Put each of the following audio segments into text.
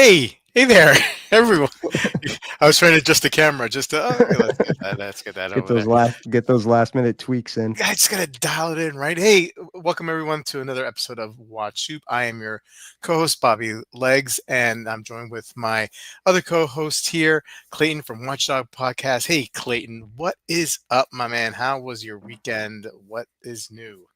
Hey there, everyone. I was trying to adjust the camera just to. Oh, okay, let's get that over there. Get those last minute tweaks in. I just gotta dial it in, right? Hey, welcome everyone to another episode of Watch Soup. I am your co-host Bobby Legs, and I'm joined with my other co-host here, Clayton from Watchdog Podcast. Hey, Clayton, what is up, my man? How was your weekend? What is new?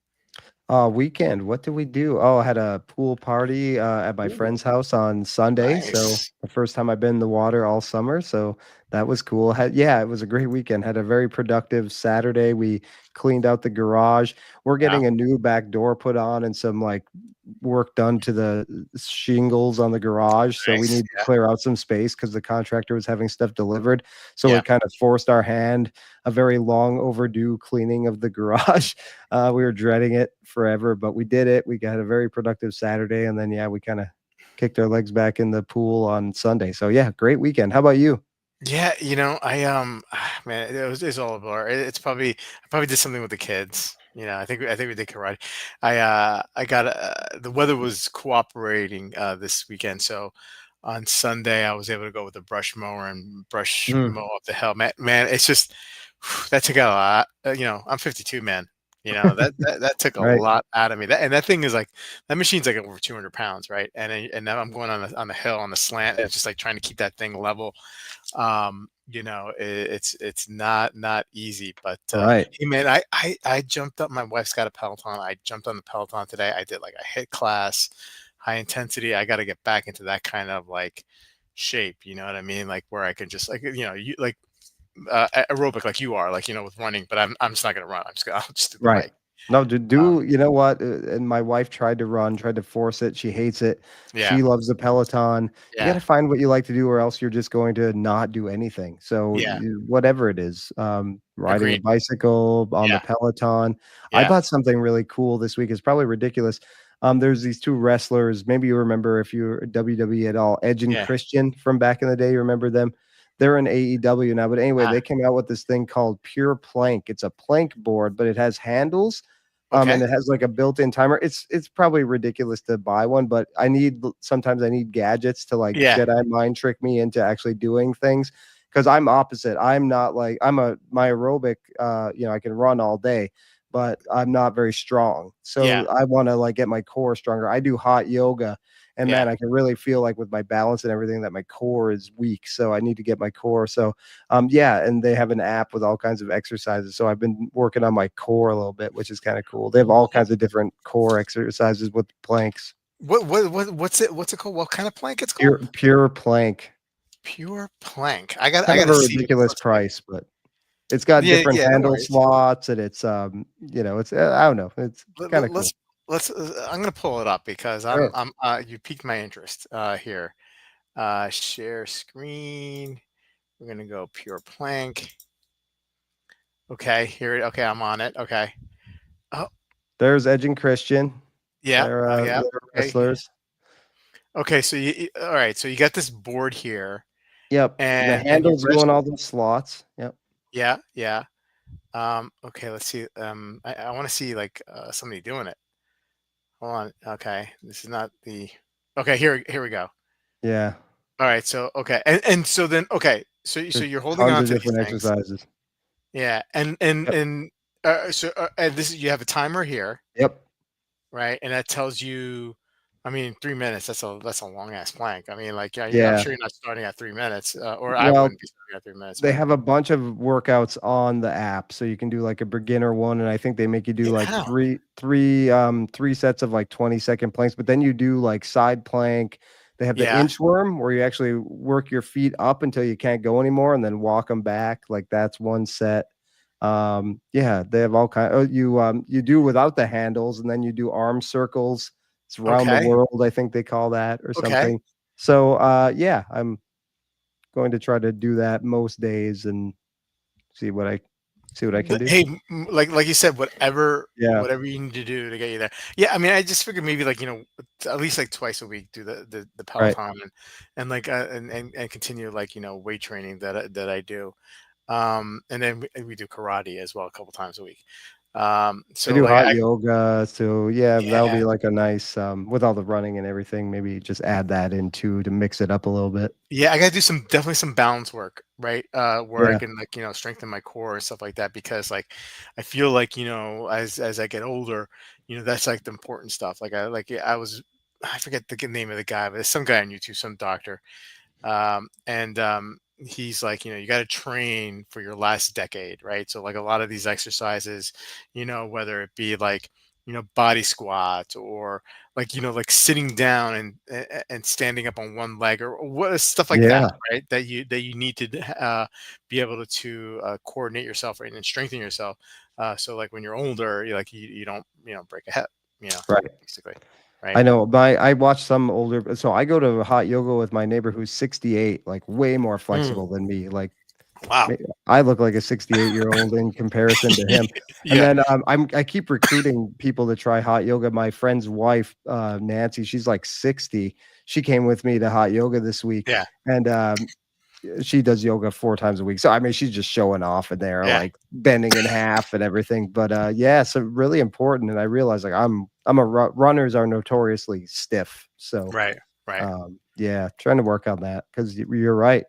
Weekend. What did we do? Oh, I had a pool party at my Ooh, friend's house on Sunday. So nice. the first time I've been in the water all summer. So that was cool. Yeah, it was a great weekend. Had a very productive Saturday. We cleaned out the garage. We're Yeah, getting a new back door put on and some like work done to the shingles on the garage. So we nice. need to clear out some space because the contractor was having stuff delivered. So Yeah, it kind of forced our hand, a very long overdue cleaning of the garage. We were dreading it forever, but we did it. We got a very productive Saturday, and then yeah, we kind of kicked our legs back in the pool on Sunday. So yeah, great weekend. How about you? yeah. Man, it's all a blur. It's probably I probably did something with the kids. I think we did karate. I got the weather was cooperating this weekend, so on Sunday I was able to go with a brush mower and brush Mm, mow up the hill. Man, it's just that took out a lot. I'm 52, man. That took a right. lot out of me. That thing is like that machine's like over 200 pounds, right? And now I'm going on the hill on the slant, and it's just like trying to keep that thing level. It's not easy, but Right. hey man, I jumped up. My wife's got a Peloton. I jumped on the Peloton today. I did like a hit class, high intensity. I got to get back into that kind of like shape. You know what I mean? Like where I can just like you like aerobic like you are, like with running. But I'm just not gonna run. I'll just do the Right. bike. No, Uh, you know what? And my wife tried to run, tried to force it. She hates it. yeah, She loves the Peloton. You got yeah, to find what you like to do, or else you're just going to not do anything. So, yeah. whatever it is, riding a Agreed. bicycle on the Yeah, Peloton. I yeah. bought something really cool this week. It's probably ridiculous. There's these two wrestlers. Maybe you remember if you're WWE at all, Edge and Yeah. Christian from back in the day. You remember them? They're in AEW now. But anyway, Ah, they came out with this thing called Pure Plank. It's a plank board, but it has handles and okay. it has like a built-in timer. It's probably ridiculous to buy one, but sometimes I need gadgets to like Yeah. Jedi mind trick me into actually doing things because I'm opposite. I'm not like my aerobic. I can run all day, but I'm not very strong. Yeah. So I want to like get my core stronger. I do hot yoga, and Yeah. man, I can really feel like with my balance and everything that my core is weak. So I need to get my core. So yeah, and they have an app with all kinds of exercises. So I've been working on my core a little bit, which is kind of cool. They have all kinds of different core exercises with planks. What's it called? What kind of plank it's called? Pure plank. Pure plank. I got I Kind of gotta a see what this ridiculous looks like. price, but it's got Yeah, different yeah, no handle worries. slots and it's it's I don't know. It's Let, kind let, of cool. let's I'm gonna pull it up because Sure. I'm you piqued my interest here. Share screen. We're gonna go pure plank. Okay, I'm on it. Okay. Oh, There's Edge and Christian. yeah. Yeah. They're Okay. wrestlers. Okay, so all right, so you got this board here Yep. The and you handles go press in all the slots. Yep. yeah, yeah. Okay, let's see. I want to see like somebody doing it. Hold on. Okay, this is not the. Okay, here we go. Yeah. All right, so okay, and so then okay, so There's you're holding tons on of to these different things. exercises. Yeah, and Yep. and and this you have a timer here, Yep. right? And that tells you, I mean, 3 minutes. That's a long ass plank. I mean, like, yeah, I'm Yeah. sure you're not starting at 3 minutes, or I Well, wouldn't be starting at 3 minutes, they but have a bunch of workouts on the app, so you can do like a beginner one, and I think they make you do like how? three sets of like 20-second planks, but then you do like side plank. They have the Yeah. inchworm where you actually work your feet up until you can't go anymore and then walk them back. Like that's one set. Yeah, they have all kind. Oh, you do without the handles, and then you do arm circles. It's around the Okay. world, I think they call that or Okay. something. So yeah, I'm going to try to do that most days and see what I can do. Hey, like you said, whatever Yeah, whatever you need to do to get you there. Yeah, I mean, I just figured maybe like at least like twice a week do the right. Peloton and like and continue like weight training that I do. And then we do karate as well a couple times a week. I So do like hot yoga, so yeah, that'll yeah. be like a nice with all the running and everything, maybe just add that in too to mix it up a little bit. Yeah, I gotta do some definitely some balance work, right? Where I Yeah. can like, strengthen my core and stuff like that because like I feel like, as I get older, that's like the important stuff. I forget the name of the guy, but there's some guy on YouTube, some doctor, and he's like, you got to train for your last decade, right? So like a lot of these exercises, whether it be like body squats or like like sitting down and standing up on one leg or what stuff like that, Yeah. right? That you need to be able to coordinate yourself, right, and strengthen yourself. So like when you're older, you don't break a hip, Right. basically, right? I know. I watch some older, so I go to hot yoga with my neighbor who's 68, like way more Mm, flexible than me. Like wow. may I look like a 68-year-old in comparison to him. And Yeah. then, I keep recruiting people to try hot yoga. My friend's wife, Nancy, she's like 60. She came with me to hot yoga this week, Yeah. and, she does yoga 4 times a week. So, I mean, she's just showing off in there, Yeah. like, bending in half and everything. But, yeah, so really important, and I realize, like, I'm a runners are notoriously stiff. So, Right. Right. yeah, trying to work on that because you're right.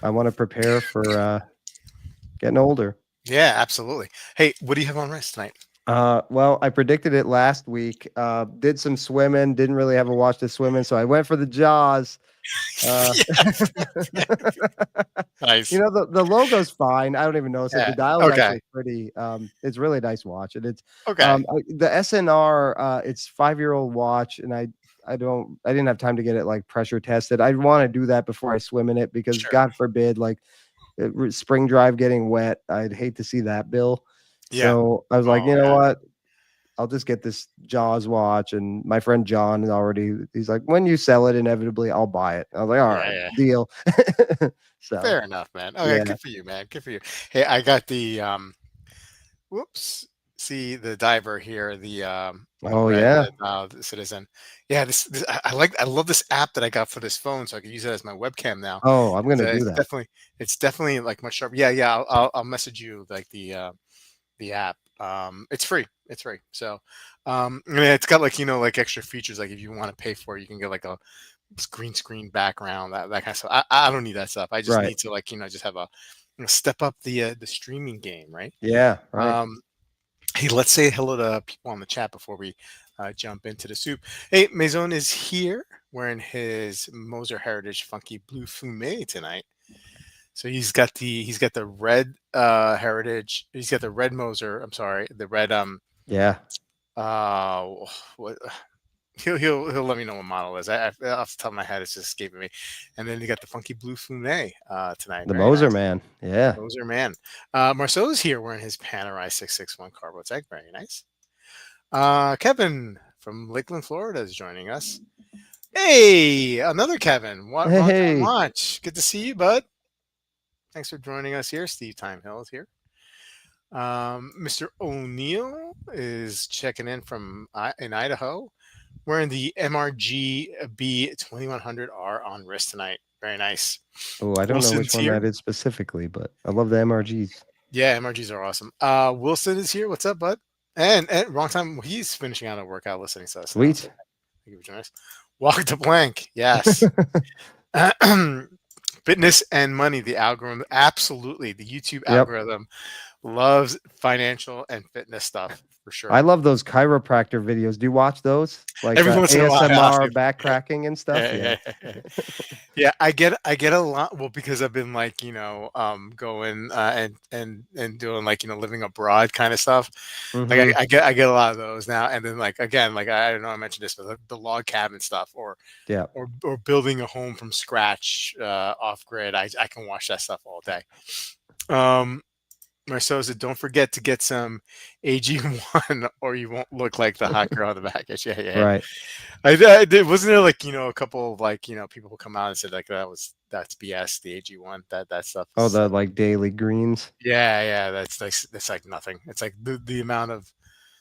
I wanna prepare for, getting older. Yeah, absolutely. Hey, what do you have on risk tonight? Well, I predicted it last week. Did some swimming, didn't really have a watch to swim in, so I went for the Jaws. Uh, Yes. Nice. the logo's fine. I don't even notice it. The Yeah. dial's Okay. actually pretty. It's really nice watch, and it's Okay. the SNR. It's 5-year-old watch, and I didn't have time to get it like pressure tested. I want to do that before I swim in it because Sure. God forbid, like spring drive getting wet. I'd hate to see that bill. Yeah. So I was like, Oh, you know yeah. what? I'll just get this Jaws watch. And my friend John is already, he's like, when you sell it, inevitably, I'll buy it. I was like, all Yeah, right, yeah. deal. So Fair enough, man. Okay, yeah. good for you, man. Good for you. Hey, I got the whoops. See the diver here, the Oh red yeah. Citizen. Yeah, this I love this app that I got for this phone, so I can use it as my webcam now. Oh, I'm It's, gonna do that. it's definitely like much sharper. Yeah, yeah. I'll message you like the app. It's free. It's free. So, and it's got like like extra features. Like if you want to pay for it, you can get like a green screen background, that kind of stuff. I don't need that stuff. I just Right. need to like just have a step up the streaming game, right? Yeah. Right. Um, hey, let's say hello to people on the chat before we jump into the soup. Hey, Maison is here wearing his Moser Heritage Funky Blue Fume tonight. So he's got the red heritage. He's got the red Moser. I'm sorry, the red Yeah. uh what he'll let me know what model it is. Off the top of my head, it's just escaping me. And then you got the funky blue Fume tonight. The Very Moser nice. man. Yeah. Moser man. Marceau's here wearing his Panerai 661 Carbo Tech. Very nice. Kevin from Lakeland, Florida is joining us. Hey, another Kevin. What wrong time Hey. watch? Good to see you, bud. Thanks for joining us here. Steve Time Hill is here. Mr. O'Neill is checking in from in Idaho. Wearing the MRG B2100R on wrist tonight. Very nice. Oh, I don't know which Wilson's one that here. is specifically, but I love the MRGs. Yeah, MRGs are awesome. Wilson is here. What's up, bud? And wrong time. He's finishing out a workout listening to us now. So Sweet. thank you for joining us. Walk the plank. Yes. Fitness and money. The algorithm. Absolutely. The YouTube Yep. algorithm loves financial and fitness stuff for I sure. love those chiropractor videos. Do you watch those? Like, Every once in a while, I ask ASMR you. back cracking and stuff? Yeah. Yeah, yeah, yeah. Yeah, I get a lot. Well, because I've been like going and doing like living abroad kind of stuff. Like Mhm. I get a lot of those now. And then like again, like I don't know, I mentioned this, but the log cabin stuff Yeah. or building a home from scratch off grid. I can watch that stuff all day. Um, Marcel said, "Don't forget to get some AG1, or you won't look like the hot girl on the package." Yeah, yeah, yeah. Right. I did. Wasn't there like a couple of like people who come out and said like that's BS. The AG1, that stuff Oh, is the, like, daily greens? yeah, yeah. That's like nothing. It's like the amount of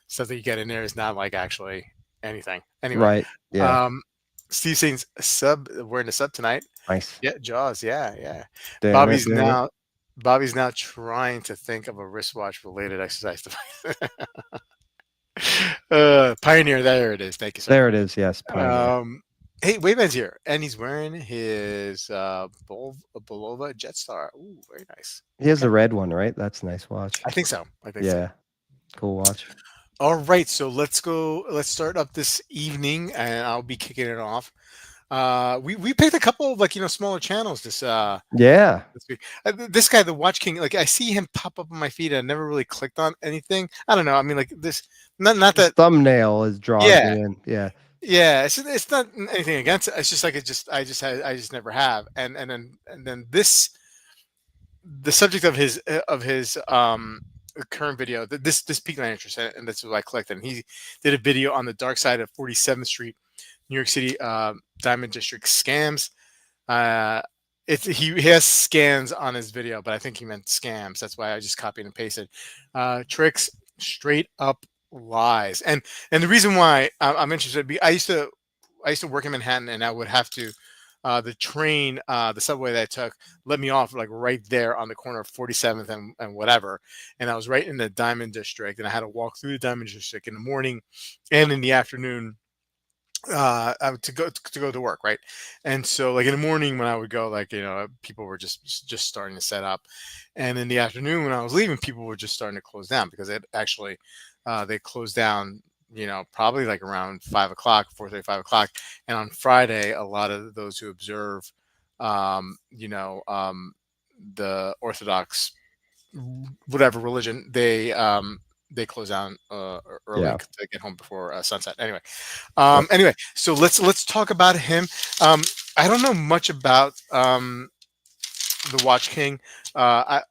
stuff that you get in there is not like actually anything. Anyway, Right. Yeah. um, Steve saying sub. We're in a sub tonight. Nice. Yeah, Jaws. Yeah, yeah. Damn it, Bobby's damn it. now. Bobby's now trying to think of a wristwatch related exercise device. Pioneer, there it is. Thank you, sir. There it is. Yes, Pioneer. Um, hey, Wayman's here, and he's wearing his Bulova Jetstar. Ooh, very nice. He has Okay, the red one, right? That's a nice watch. I think so. I think so. Yeah, cool watch. All right, so let's go. Let's start up this evening, and I'll be kicking it off. We picked a couple of smaller channels Yeah, this week. This guy, the Watch King, like I see him pop up on my feed, and I never really clicked on anything. I don't know. I mean, like this, not his that. thumbnail is draws Yeah, me in. Yeah, yeah. It's not anything against it. It's just like I just never have. And then the subject of his current video, this piqued my interest, and that's what I collected. And he did a video on the dark side of 47th Street, New York City, Diamond District scams. Uh, he has scans on his video, but I think he meant scams. That's why I just copied and pasted. Tricks, straight up lies, and the reason why I'm interested, I used to work in Manhattan, and I would have to the train, the subway that I took let me off like right there on the corner of 47th and whatever, and I was right in the Diamond District, and I had to walk through the Diamond District in the morning and in the afternoon to go to work, right? And so like in the morning when I would go, like people were just starting to set up, and in the afternoon when I was leaving, people were just starting to close down because it actually they closed down, probably like around 5 o'clock, 4:30, 5 o'clock. And on Friday, a lot of those who observe um you know um the Orthodox whatever religion, they close down early yeah. to get home before sunset. Anyway, Yep. so let's talk about him. I don't know much about the Watch King, other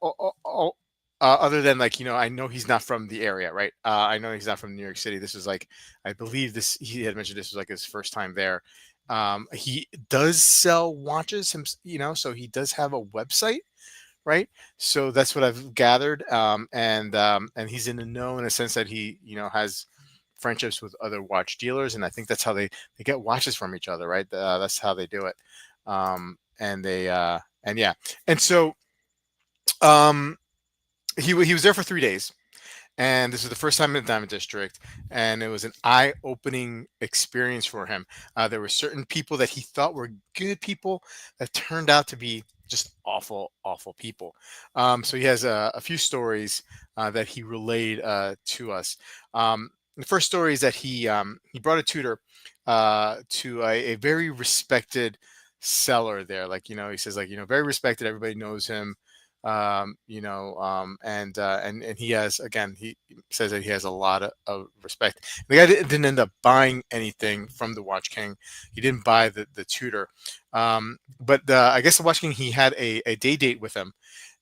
than I know he's not from the area, right? I know he's not from New York City. This is like, I believe this he had mentioned this was like his first time there. He does sell watches, so he does have a website, right? So that's what I've gathered. And he's in the know in a sense that he, has friendships with other watch dealers, and I think that's how they get watches from each other, right? That's how they do it. And yeah, and so um, he was there for 3 days, and this was the first time in the Diamond District, and it was an eye-opening experience for him. There were certain people that he thought were good people that turned out to be just awful, awful people. So he has a few stories that he relayed to us. The first story is that he brought a tutor to a very respected seller there. Like, he says, like, very respected. Everybody knows him. And he has, again, he says that he has a lot of respect. The guy didn't end up buying anything from the Watch King. He didn't buy the tutor, but I guess the Watch King, he had a day date with him,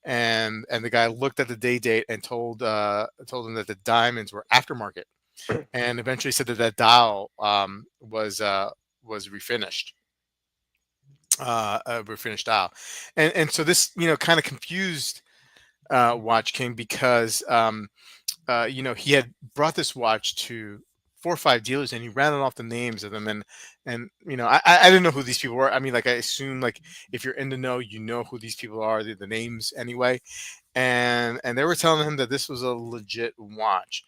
and the guy looked at the day date and told him that the diamonds were aftermarket, and eventually said that that dial was refinished. Refinished dial, and so this kind of confused Watch King, because he had brought this watch to 4 or 5 dealers, and he ran off the names of them, and I didn't know who these people were. I mean, like, I assume, like, if you're in the know, you know who these people are, the names anyway, and they were telling him that this was a legit watch.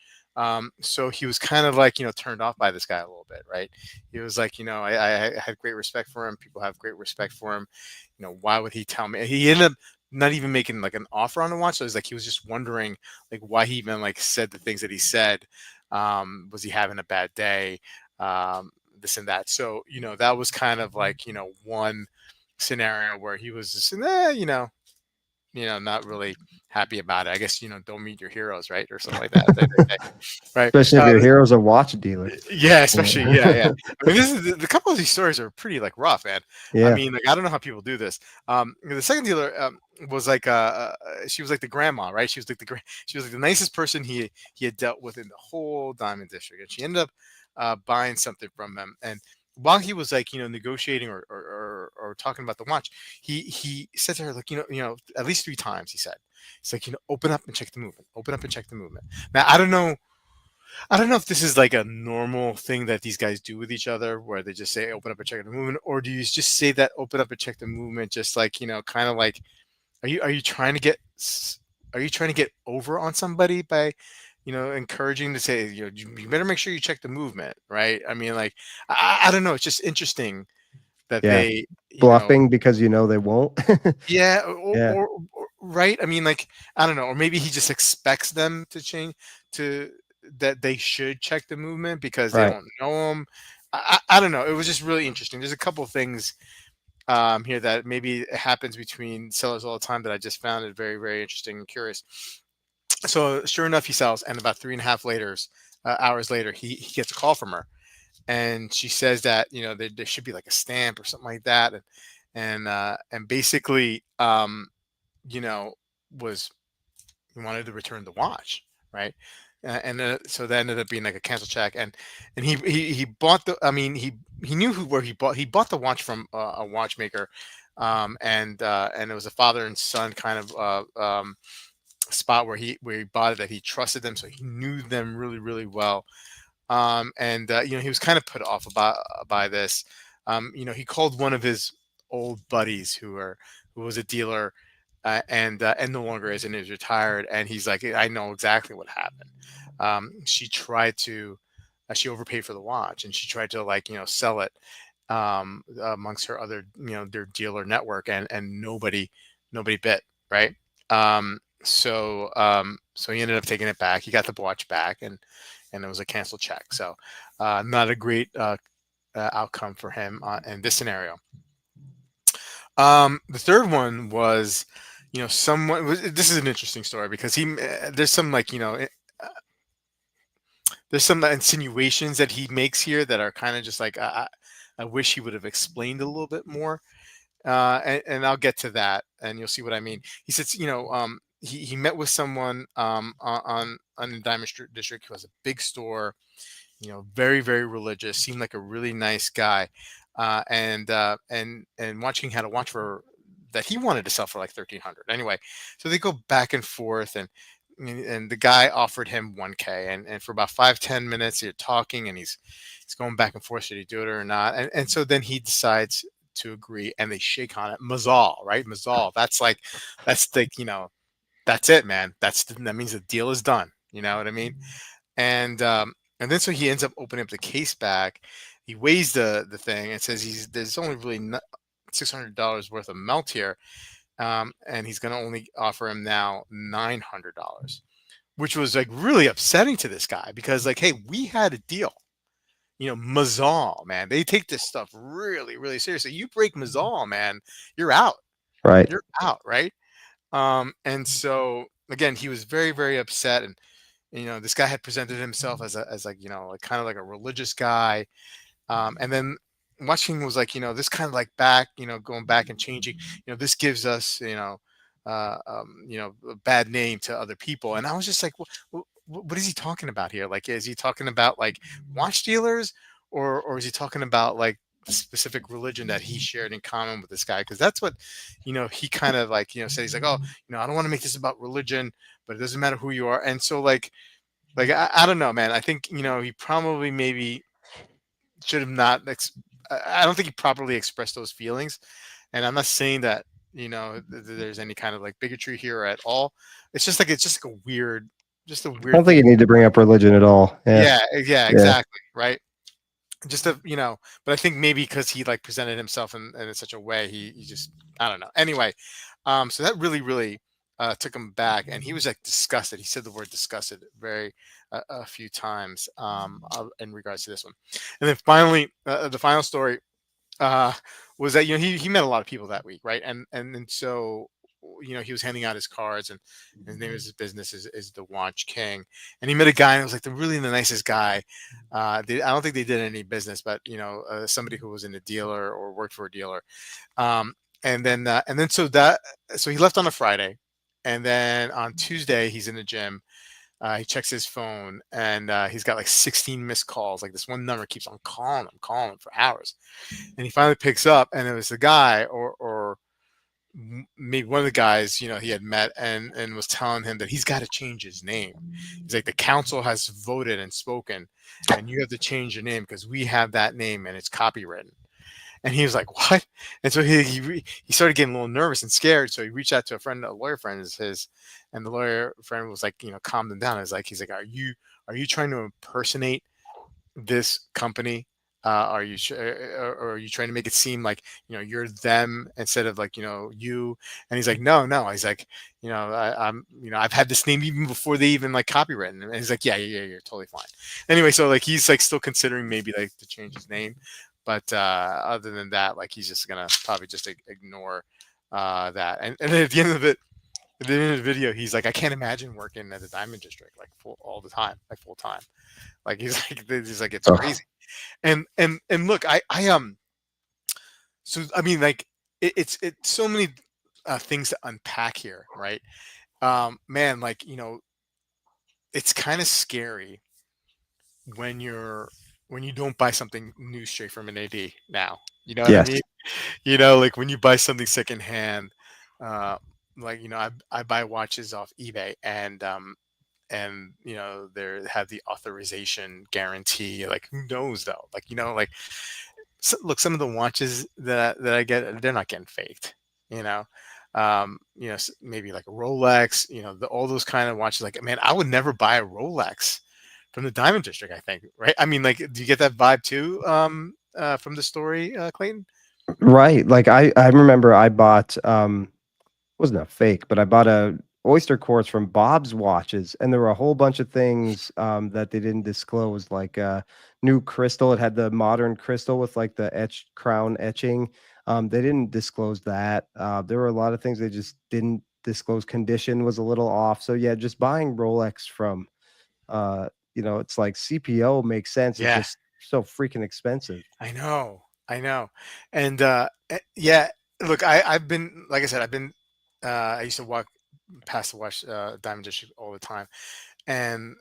So he was kind of like, turned off by this guy a little bit, right? He was like, I had great respect for him. People have great respect for him. Why would he tell me? He ended up not even making like an offer on the watch. So it was like he was just wondering like why he even like said the things that he said. Was he having a bad day? This and that. So that was kind of like one scenario where he was just not really happy about it. I guess don't meet your heroes, right, or something like that. Right? Especially if your hero's a watch dealer. Yeah, especially, yeah, yeah. Yeah. I mean, this is the couple of these stories are pretty like rough, man. I Yeah. mean, like, I don't know how people do this. The second dealer was like she was like the grandma, right? She was like the nicest person he had dealt with in the whole Diamond District, and she ended up buying something from him. And while he was like negotiating or talking about the watch, he said to her, like, at least 3 times he said, it's like, open up and check the movement, open up and check the movement. Now I don't know if this is like a normal thing that these guys do with each other, where they just say open up and check the movement, or do you just say that open up and check the movement just like kind of like are you trying to are you trying to get over on somebody by, encouraging to say, you better make sure you check the movement, right? I mean, like, I don't know. It's just interesting that Yeah. they, Bluffing because you know they won't. yeah, Yeah. or right. I mean, like, I don't know, or maybe he just expects them to change to that they should check the movement because they Right. don't know him. I don't know. It was just really interesting. There's a couple things here that maybe happens between sellers all the time that I just found it very, very interesting and curious. So sure enough, he sells, and about 3.5 hours later, he gets a call from her, and she says that there should be like a stamp or something like that, and basically, you know, was he wanted to return the watch, right? And so that ended up being like a cancel check, and he bought the. I mean, he knew where he bought the watch from a watchmaker, and it was a father and son kind of spot where he bought it, that he trusted them, so he knew them really, really well. And he was kind of put off about by this. He called one of his old buddies who was a dealer, and no longer is, and is retired. And he's like, I know exactly what happened. She overpaid for the watch, and she tried to, like, sell it amongst her other, their dealer network, and nobody bit, right. So he ended up taking it back. He got the watch back, and it was a canceled check. So not a great outcome for him in this scenario. The third one was, this is an interesting story because there's some, like, there's some insinuations that he makes here that are kind of just like, I wish he would have explained a little bit more. And I'll get to that, and you'll see what I mean. He says, he met with someone on the District, who has a big store, very, very religious, seemed like a really nice guy, and watching had a watch for that he wanted to sell for like 1,300. Anyway, so they go back and forth, and the guy offered him 1K, and for about 5-10 minutes they're talking, and he's going back and forth, should he do it or not, and so then he decides to agree, and they shake on it. Mazal, right? Mazal. That's like, that's it, man. That means the deal is done. You know what I mean? And then so he ends up opening up the case back. He weighs the thing and says there's only really $600 worth of melt here, and he's going to only offer him now $900, which was like really upsetting to this guy because, like, hey, we had a deal. Mazal, man, they take this stuff really, really seriously. You break Mazal, man, you're out. Right. You're out, right? And so again, he was very, very upset, and this guy had presented himself as like, like kind of like a religious guy, and then watching was like, this kind of like going back and changing, this gives us, a bad name to other people, and I was just like, what is he talking about here? Like, is he talking about like watch dealers, or is he talking about like a specific religion that he shared in common with this guy? Because that's what, he kind of like, said. He's like, oh, I don't want to make this about religion, but it doesn't matter who you are. And so like I don't know, man. I think, he probably maybe should have not. I don't think he properly expressed those feelings, and I'm not saying that, there's any kind of like bigotry here at all. It's just like a weird, just a I weird don't think thing. you need to bring up religion at all. Yeah. Yeah, Yeah. exactly, right. Just a, but I think maybe because he like presented himself in such a way, he just, I don't know. Anyway, so that really, really took him back, and he was like disgusted. He said the word disgusted very a few times in regards to this one. And then finally, the final story uh, was that, he met a lot of people that week, right? And so, he was handing out his cards, and his name is his business is the Watch King, and he met a guy, and it was like the nicest guy. I don't think they did any business, but somebody who was in a dealer or worked for a dealer. Um, and then so he left on a Friday, and then on Tuesday he's in the gym. He checks his phone, and he's got like 16 missed calls. Like, this one number keeps on calling him for hours, and he finally picks up, and it was the guy, or maybe one of the guys, he had met, and was telling him that he's got to change his name. He's like, the council has voted and spoken, and you have to change your name because we have that name and it's copywritten. And he was like, "What?" And so he started getting a little nervous and scared. So he reached out to a friend, a lawyer friend of his, and the lawyer friend was like, calmed him down. He's like, "Are you trying to impersonate this company? Or are you trying to make it seem like you're them instead of like you?" And he's like, "No, no." He's like, I've had this name even before they even like copywritten." And he's like, "Yeah, yeah, yeah, you're totally fine." Anyway, so like he's like still considering maybe like to change his name, but other than that, like he's just gonna probably just ignore that. And then at the end of it, at the end of the video, he's like, "I can't imagine working at the Diamond District like full all the time, like full time." Like he's like it's Ugh. crazy. And look, so I mean, like it's so many things to unpack here, right? Man, like it's kind of scary when you don't buy something new straight from an AD now. You know what I Yes. mean? Like when you buy something secondhand, uh, like I buy watches off eBay, and they have the authorization guarantee. Like who knows though? Like like look, some of the watches that I get, they're not getting faked. You know, maybe like a Rolex. All those kind of watches. Like, man, I would never buy a Rolex from the Diamond District. I think, right? I mean, like, do you get that vibe too? From the story, Clayton? Right. Like I remember I bought wasn't a fake, but I bought a oyster quartz from Bob's Watches, and there were a whole bunch of things that they didn't disclose, like new crystal. It had the modern crystal with like the etched crown etching. They didn't disclose that. There were a lot of things they just didn't disclose. Condition was a little off. So yeah, just buying Rolex from it's like CPO makes sense. It's Yeah, just so freaking expensive. I know, and yeah. Look, I've been like I said, I used to walk past the watch Diamond District all the time, and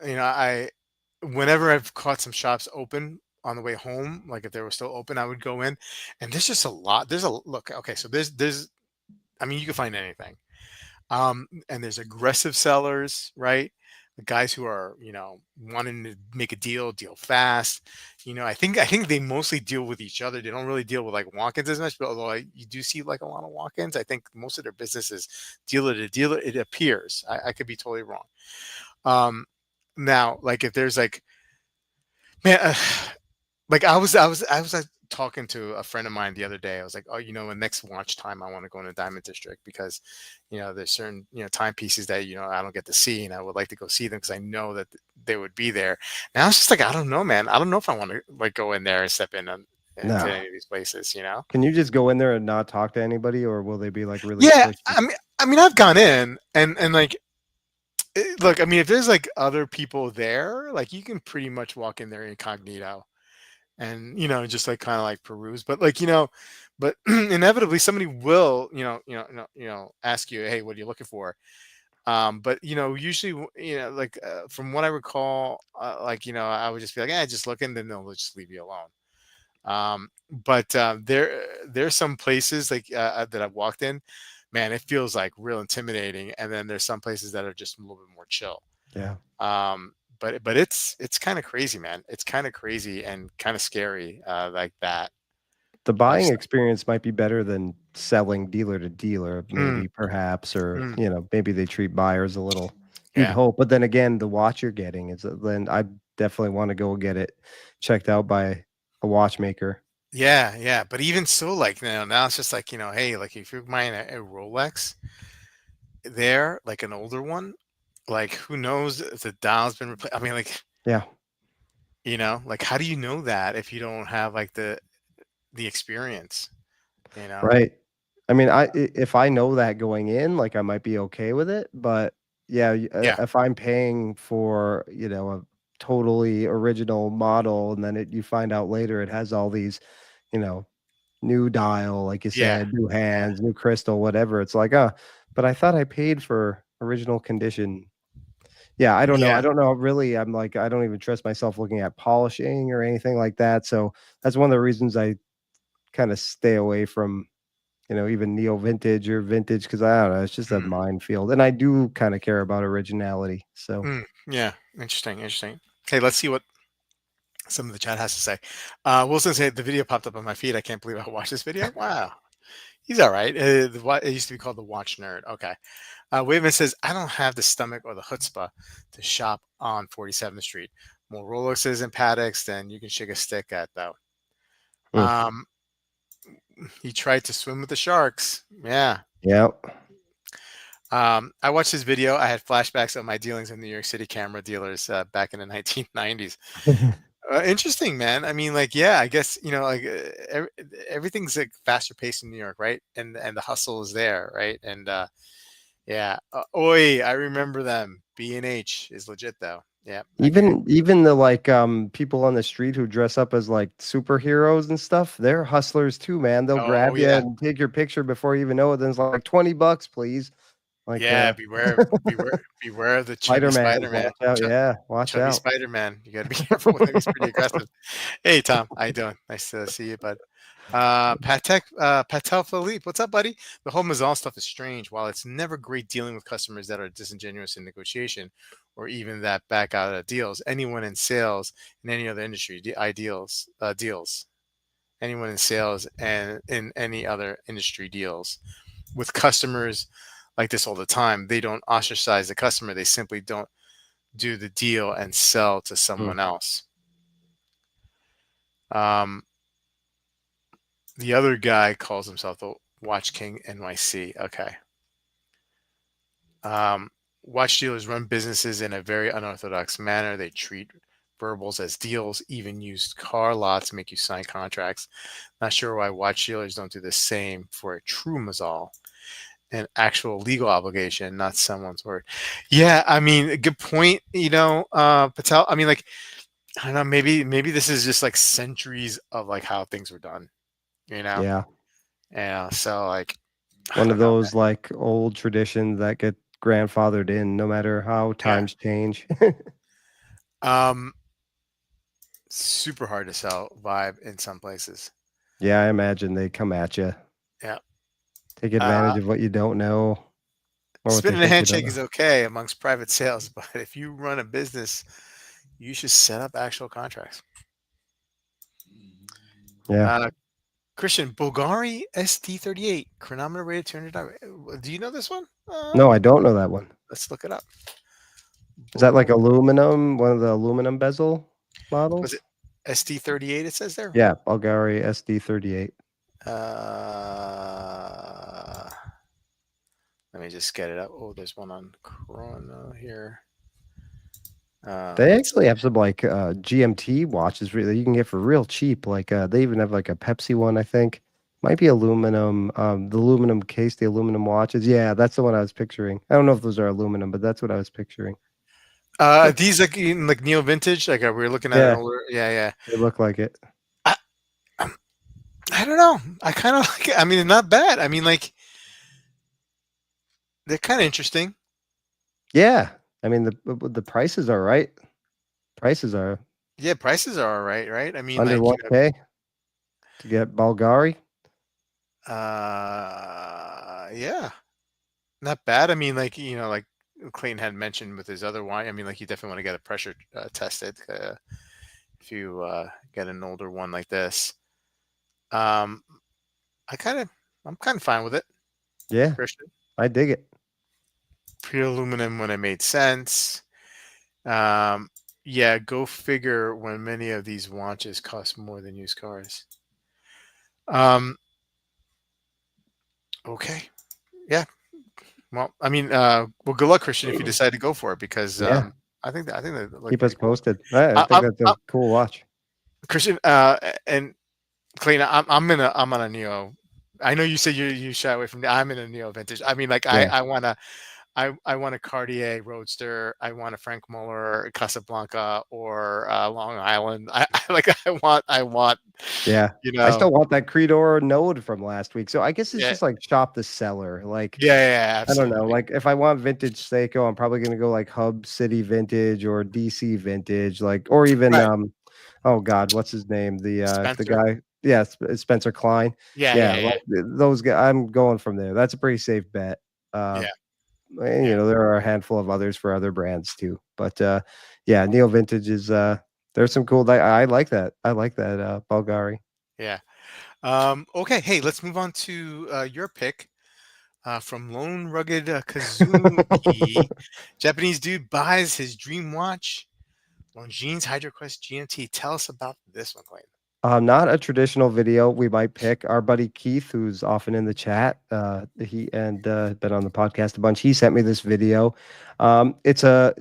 whenever I've caught some shops open on the way home, like if they were still open, I would go in, and there's just a lot. There's a look. Okay, so there's. I mean, you can find anything. And there's aggressive sellers, right? The guys who are, wanting to make a deal fast. I think they mostly deal with each other. They don't really deal with like walk-ins as much, but although you do see like a lot of walk-ins, I think most of their business is dealer to dealer. It appears. I could be totally wrong. Um, Now, like if there's like, man, like I was talking to a friend of mine the other day. I was like, "Oh, the next watch time I want to go in the Diamond District because, there's certain timepieces that I don't get to see, and I would like to go see them because I know that they would be there." Now it's just like I don't know, man. I don't know if I want to like go in there and step into No. any of these places. Can you just go in there and not talk to anybody, or will they be like really Yeah, pushy? I mean, I've gone in and like look. I mean, if there's like other people there, like you can pretty much walk in there incognito and just like kind of like peruse, but like but inevitably somebody will ask you, "Hey, what are you looking for?" But usually like from what I recall, like I would just be like, just looking, then they'll just leave you alone. But there's some places like that I've walked in, man, it feels like real intimidating, and then there's some places that are just a little bit more chill. Yeah. But it's kind of crazy, man. It's kind of crazy and kind of scary, like that The buying lifestyle. experience might be better than selling dealer to dealer, Mm, maybe, perhaps, or, mm, maybe they treat buyers a little, you'd yeah, hope. But then again, the watch you're getting is, then I definitely want to go get it checked out by a watchmaker. yeah, yeah. But even so, like now it's just like hey, like if you're buying a Rolex, there, like an older one, like who knows if the dial's been replaced? I mean, like Yeah. like how do you know that if you don't have like the experience? You know? Right. I mean, if I know that going in, like, I might be okay with it, but yeah, Yeah, if I'm paying for, a totally original model, and then you find out later it has all these, you know, new dial, like you yeah, said, new yeah, hands, new crystal, whatever. It's like, but I thought I paid for original condition. Yeah, I don't know. I yeah. don't know. Really, I'm like, I don't even trust myself looking at polishing or anything like that. So that's one of the reasons I kind of stay away from, even neo vintage or vintage, because I don't know, it's just a Mm, minefield. And I do kind of care about originality. So yeah. Interesting, interesting. Okay, let's see what Some of the chat has to say. Wilson said the video popped up on my feed. I can't believe I watched this video. Wow, he's all right. It used to be called the Watch Nerd. Okay. Waveman says I don't have the stomach or the chutzpah to shop on 47th Street. More Rolexes and Patek's than you can shake a stick at, though. Mm. Um, he tried to swim with the sharks. Yeah. Yeah. I watched this video. I had flashbacks of my dealings in New York City camera dealers back in the 1990s. Interesting, man. I mean, like, yeah, I guess like everything's like faster paced in New York, right? And the hustle is there, right? And yeah, oi, I remember them. B&H is legit though. Yeah, I get it. Even the like people on the street who dress up as like superheroes and stuff, they're hustlers too, man. They'll Oh grab you yeah, and take your picture before you even know it. Then it's like $20, please. Like yeah. Beware of the chubby Spider-Man, Spider-Man. watch out. Yeah, watch Chubby out. Spider-Man. You got to be careful with him. He's pretty aggressive. Hey Tom, how you doing? Nice to see you, bud. Patel Philippe, what's up, buddy? The whole Mazal stuff is strange. While it's never great dealing with customers that are disingenuous in negotiation, or even that back out of deals, anyone in sales in any other industry, deals. Anyone in sales and in any other industry deals with customers like this all the time. They don't ostracize the customer. They simply don't do the deal and sell to Mm. someone else. The other guy calls himself the Watch King NYC. Okay. Watch dealers run businesses in a very unorthodox manner. They treat verbals as deals, even used car lots make you sign contracts. Not sure why watch dealers don't do the same for a true Mazal, an actual legal obligation, not someone's word. Yeah, I mean, good point. Patel. I mean, like, I don't know. Maybe this is just like centuries of like how things were done. You know. Yeah. Yeah. So like, I One of don't know, those like old traditions that get grandfathered in no matter how man. times change. Yeah. Super hard to sell vibe in some places. Yeah, I imagine they come at you, Yeah. take Uh, advantage of what you don't know or what they Spinning a think you don't handshake know. is okay amongst private sales, but if you run a business, you should set up actual contracts. Yeah. Uh, Christian, Bulgari ST38 chronometer rated 200. Do you know this one? No, I don't know that one. Let's look it up. Is that like Bul- aluminum, one of the aluminum bezel was models? it ST38? It says there. Yeah, Bulgari SD38. Uh, Let me just get it up. Oh, there's one on Chrono here. They Let's actually have some like GMT watches really you can get for real cheap. Like they even have like a Pepsi one, I think. Might be aluminum. The aluminum case, the aluminum watches. Yeah, that's the one I was picturing. I don't know if those are aluminum, but that's what I was picturing. these like in like neo vintage. Like we were looking at an Yeah, older. Yeah, they look like it. yeah. I don't know. I kind of like it. I mean, it's not bad. I mean, like they're kind of interesting. Yeah, I mean the prices are right. Prices are Yeah, prices are all right, right? I mean, under like 1K to get Bulgari. yeah, not bad. I mean, like like Clayton had mentioned with his other wine. I mean, like you definitely want to get a pressure tested if you get an older one like this. Um, I'm kind of fine with it, Yeah, Christian. I dig it. Pure aluminum when it made sense. Um, yeah, go figure when many of these watches cost more than used cars. Um, okay. Yeah. Well, I mean, well, good luck, Christian, if you decide to go for it, because Yeah, I think that look keep us pretty cool. posted. I think I, that's a cool watch. Christian, and Clayton, I'm on a neo. I know you said you shy away from. I'm in a neo vintage. I mean, like Yeah, I want a Cartier Roadster. I want a Frank Muller Casablanca or Long Island. I want, yeah. you I know, still want that Creedor Node from last week. So I guess it's yeah, just like shop the seller. Like yeah, I don't know. absolutely. Like if I want vintage Seiko, I'm probably gonna go like Hub City Vintage or DC Vintage, like or even Right. oh God, what's his name? The Spencer. guy, yeah, Spencer Klein. Yeah, Yeah. like those guys. I'm going from there. That's a pretty safe bet. Yeah. And, Yeah. there are a handful of others for other brands too, but yeah, Neo Vintage is There's some cool. I like that. I like that, Bulgari. Yeah. Okay. Hey, let's move on to your pick from Lone Rugged Kazuki. Japanese dude buys his dream watch, Longines HydroQuest GMT. Tell us about this one, Clayton. Not a traditional video we might pick. Our buddy Keith, who's often in the chat, he and been on the podcast a bunch. He sent me this video. It's a,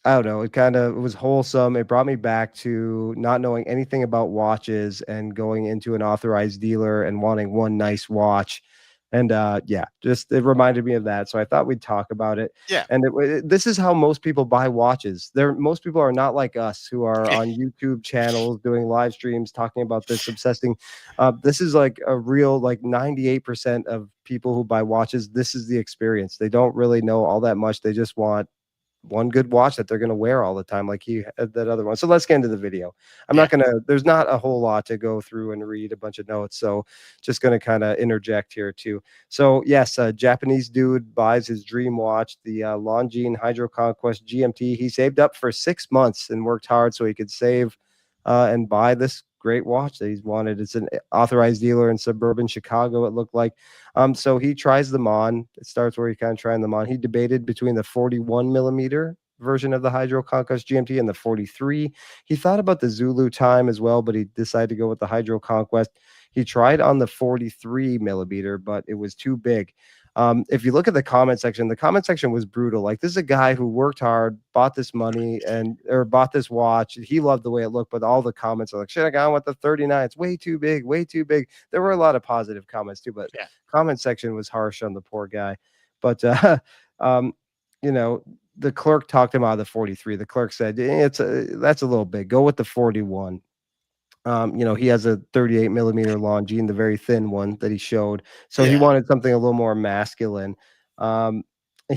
I don't know. It kind of was wholesome. It brought me back to not knowing anything about watches and going into an authorized dealer and wanting one nice watch. And yeah, just it reminded me of that. So I thought we'd talk about it. Yeah. And this is how most people buy watches. Most people are not like us who are on YouTube channels doing live streams talking about this, obsessing. This is like a real, like 98% of people who buy watches. This is the experience. They don't really know all that much. They just want one good watch that they're going to wear all the time, like he had that other one. So let's get into the video. I'm Yeah. not going to, there's not a whole lot to go through and read a bunch of notes. So just going to kind of interject here too. So yes, a Japanese dude buys his dream watch, the Longines HydroConquest GMT. He saved up for 6 months and worked hard so he could save and buy this great watch that he's wanted. It's an authorized dealer in suburban Chicago, it looked like. So he tries them on. It starts where he kind of trying them on. He debated between the 41 millimeter version of the HydroConquest GMT and the 43. He thought about the Zulu time as well, but he decided to go with the HydroConquest. He tried on the 43 millimeter, but it was too big. If you look at the comment section was brutal. Like, this is a guy who worked hard, bought this money and or bought this watch. He loved the way it looked, but all the comments are like, should have gone with the 39. It's way too big, way too big. There were a lot of positive comments too, but Yeah. comment section was harsh on the poor guy. But um, you know, the clerk talked him out of the 43. The clerk said, that's a little big. Go with the 41. He has a 38 millimeter Longines, the very thin one that he showed. So he Yeah. wanted something a little more masculine. Um,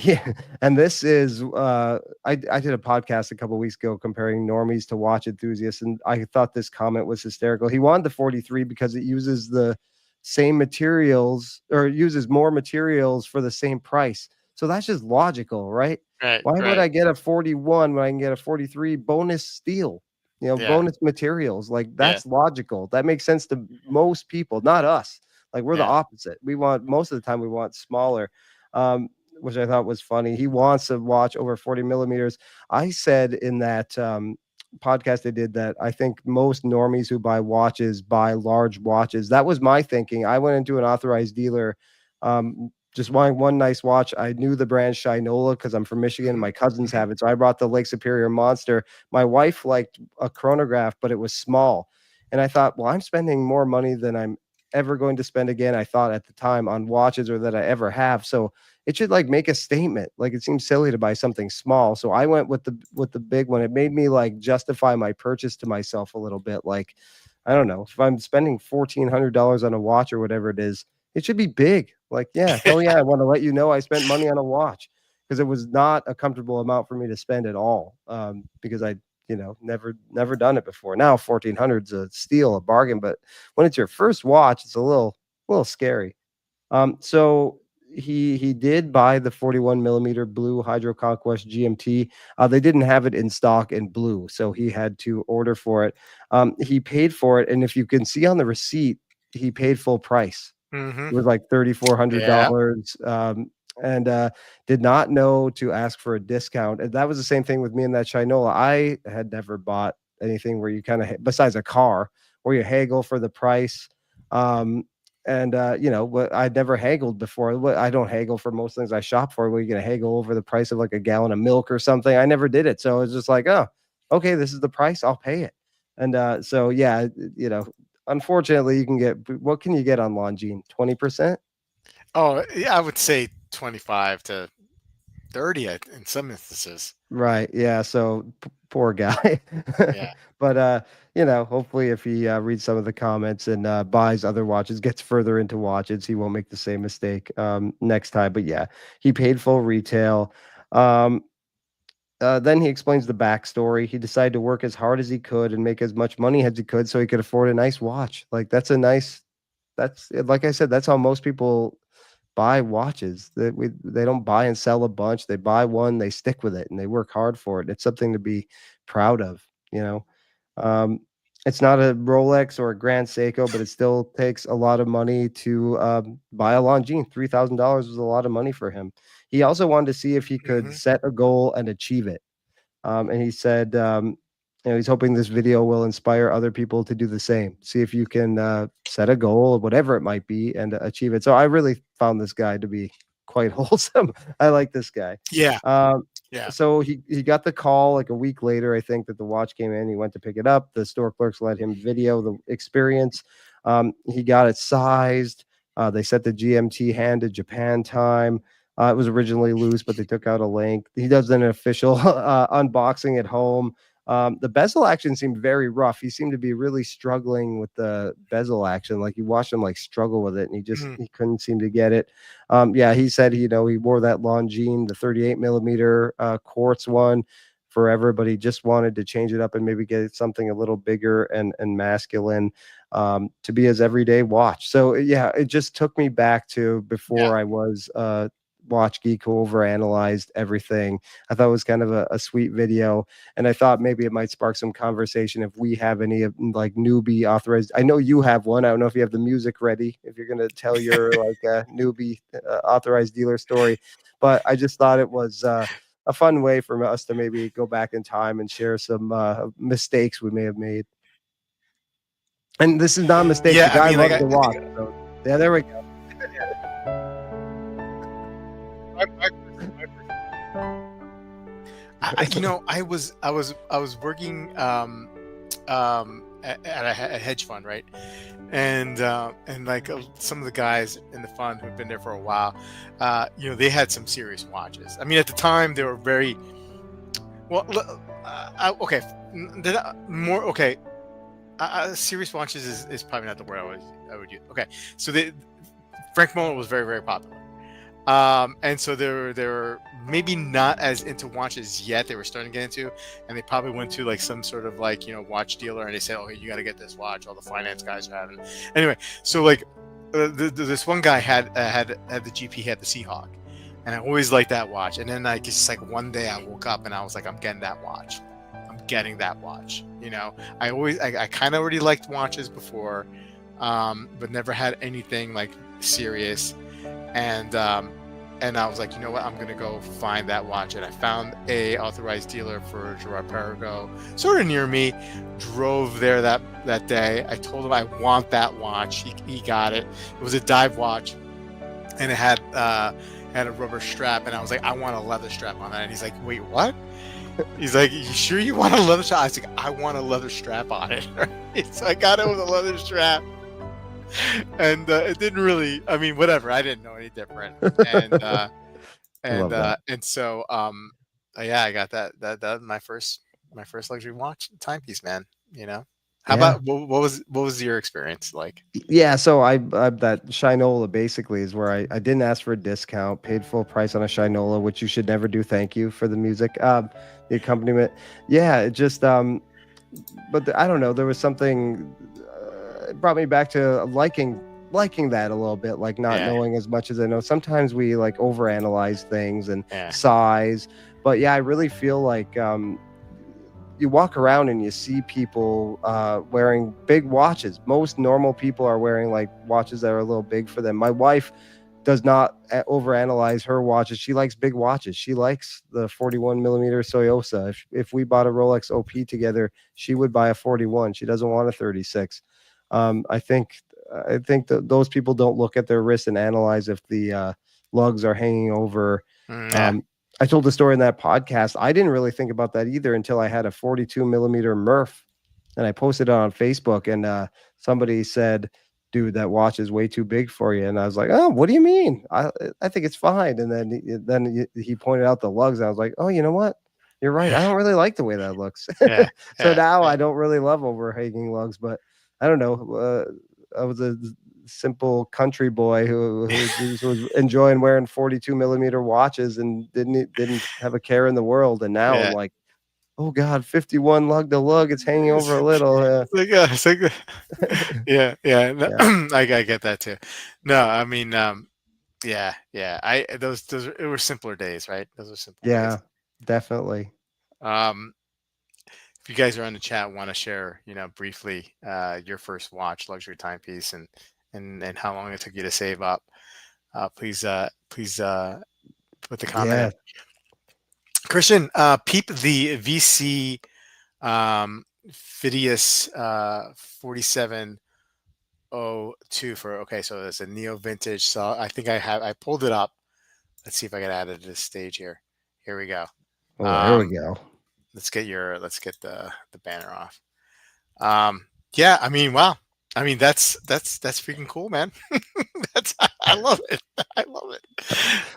yeah, and this is I did a podcast a couple weeks ago comparing normies to watch enthusiasts, and I thought this comment was hysterical. He wanted the 43 because it uses the same materials or uses more materials for the same price. So that's just logical, right? Right. Why would Right. I get a 41 when I can get a 43 bonus steel? Yeah. Bonus materials. Like, Yeah. that's logical. That makes sense to most people, not us. Like, we're the Yeah. opposite. We want, most of the time we want smaller, um, which I thought was funny. He wants a watch over 40 millimeters. I said in that podcast I did that I think most normies who buy watches buy large watches. That was my thinking. I went into an authorized dealer, just wanting one nice watch. I knew the brand Shinola because I'm from Michigan and Hmm. my cousins Hmm. have it. So I brought the Lake Superior Monster. My wife liked a chronograph, but it was small. And I thought, well, I'm spending more money than I'm ever going to spend again, I thought at the time, on watches or that I ever have. So it should like make a statement. Like, it seems silly to buy something small. So I went with the big one. It made me like justify my purchase to myself a little bit. Like, I don't know, if I'm spending $1,400 on a watch or whatever it is, it should be big. Like, yeah, hell yeah, I want to let you know I spent money on a watch, because it was not a comfortable amount for me to spend at all. Because I, never done it before. Now 1,400's a steal, a bargain, but when it's your first watch, it's a little scary. So he did buy the 41 millimeter blue HydroConquest GMT. They didn't have it in stock in blue, so he had to order for it. He paid for it, and if you can see on the receipt, he paid full price. Hmm. It was like $3,400, Yeah. and did not know to ask for a discount. And that was the same thing with me and that Shinola. I had never bought anything where you kind of, besides a car, where you haggle for the price. Um, and I'd never haggled before. I don't haggle for most things I shop for. Where you gonna haggle over the price of like a gallon of milk or something? I never did it, so it was just like, oh, okay, this is the price. I'll pay it. And so yeah, unfortunately, you can get, what can you get on Longines? 20%? Oh, yeah. I would say 25 to 30 in some instances. Right. Yeah. So poor guy. Yeah. But hopefully if he reads some of the comments and buys other watches, gets further into watches, he won't make the same mistake next time. But yeah, he paid full retail. Um, then he explains the backstory. He decided to work as hard as he could and make as much money as he could so he could afford a nice watch. Like, that's like I said, that's how most people buy watches. They don't buy and sell a bunch. They buy one, they stick with it, and they work hard for it. It's something to be proud of, you know. Um, it's not a Rolex or a Grand Seiko, but it still takes a lot of money to buy a Longines. $3,000 was a lot of money for him. He also wanted to see if he could Hmm. set a goal and achieve it. And he said, he's hoping this video will inspire other people to do the same. See if you can set a goal, whatever it might be, and achieve it. So I really found this guy to be quite wholesome. I like this guy. Yeah, Um, yeah, so he got the call like a week later, I think, that the watch came in. He went to pick it up. The store clerks let him video the experience. He got it sized. They set the GMT hand to Japan time. It was originally loose, but they took out a link. He does an official unboxing at home. The bezel action seemed very rough. He seemed to be really struggling with the bezel action. Like you watched him like struggle with it, and mhm, he couldn't seem to get it. Yeah, he said he wore that Longines, the 38 millimeter quartz one, forever, but he just wanted to change it up and maybe get something a little bigger and masculine to be his everyday watch. So yeah, it just took me back to yeah, before I was watch geek who overanalyzed everything. I thought it was kind of a sweet video, and I thought maybe it might spark some conversation if we have any of like newbie authorized. I know you have one. I don't know if you have the music ready if you're going to tell your like newbie authorized dealer story, but I just thought it was a fun way for us to maybe go back in time and share some mistakes we may have made. And this is not a mistake. The yeah. I guy mean, like loves the I think watch. So yeah, there we go. my I was working at a hedge fund, right? And like some of the guys in the fund who've been there for a while, they had some serious watches. I mean, at the time they were very well. Okay, more okay. Serious watches is probably not the word I would use. Okay, so Frank Muller was very very popular. And so they were maybe not as into watches yet. They were starting to get into, and they probably went to like some sort of like watch dealer, and they said, "Oh, hey, you got to get this watch." All the finance guys are having. Anyway, so like this one guy had the GP, had the Seahawk, and I always liked that watch. And then like just like one day I woke up and I was like, "I'm getting that watch. I'm getting that watch." I kind of already liked watches before, but never had anything like serious. And I was like, you know what? I'm gonna go find that watch, and I found a authorized dealer for Gerard Perigo, sort of near me. Drove there that day. I told him I want that watch. He got it. It was a dive watch, and it had a rubber strap, and I was like, I want a leather strap on that. And he's like, wait, what? He's like, you sure you want a leather strap? I was like, I want a leather strap on it. So I got it with a leather strap. And it didn't really. I mean, whatever. I didn't know any different. And I love that. and so yeah, I got that my first luxury watch timepiece, man. How Yeah. about what was your experience like? Yeah, so I that Shinola basically is where I didn't ask for a discount, paid full price on a Shinola, which you should never do. Thank you for the music, the accompaniment. Yeah, it just but I don't know. There was something it brought me back to liking that a little bit, like not Yeah, knowing as much as I know. Sometimes we like overanalyze things and yeah, size, but yeah, I really feel like you walk around and you see people wearing big watches. Most normal people are wearing like watches that are a little big for them. My wife does not overanalyze her watches. She likes big watches. She likes the 41 millimeter Soyosa. If we bought a Rolex OP together, she would buy a 41. She doesn't want a 36. I think that those people don't look at their wrist and analyze if the lugs are hanging over. yeah, Um, I told the story in that podcast. I didn't really think about that either until I had a 42 millimeter Murph, and I posted it on Facebook, and somebody said, "Dude, that watch is way too big for you." And I was like, "Oh, what do you mean? I think it's fine." And then he pointed out the lugs. And I was like, "Oh, you know what? You're right. I don't really like the way that looks." yeah, So yeah, now yeah, I don't really love overhanging lugs, but I don't know. I was a simple country boy who just was enjoying wearing 42 millimeter watches and didn't have a care in the world. And now I'm yeah. like, oh God, 51 lug to lug. It's hanging over It's, a little. it's like yeah, yeah. No, Yeah, I get that too. No, I mean, yeah, yeah. Those it were simpler days, right? Those were simpler days. yeah, definitely. Um, if you guys are on the chat, want to share, briefly, your first watch, luxury timepiece, and how long it took you to save up, please put the comment Yeah, in. Christian, peep the VC Phidias 4702 for, okay, so it's a neo vintage. So I think I pulled it up. Let's see if I can add it to this stage here. Here we go. oh, there we Um, go. let's get the banner off. Yeah, I mean, wow. I mean, that's freaking cool, man. That's I love it. I love it.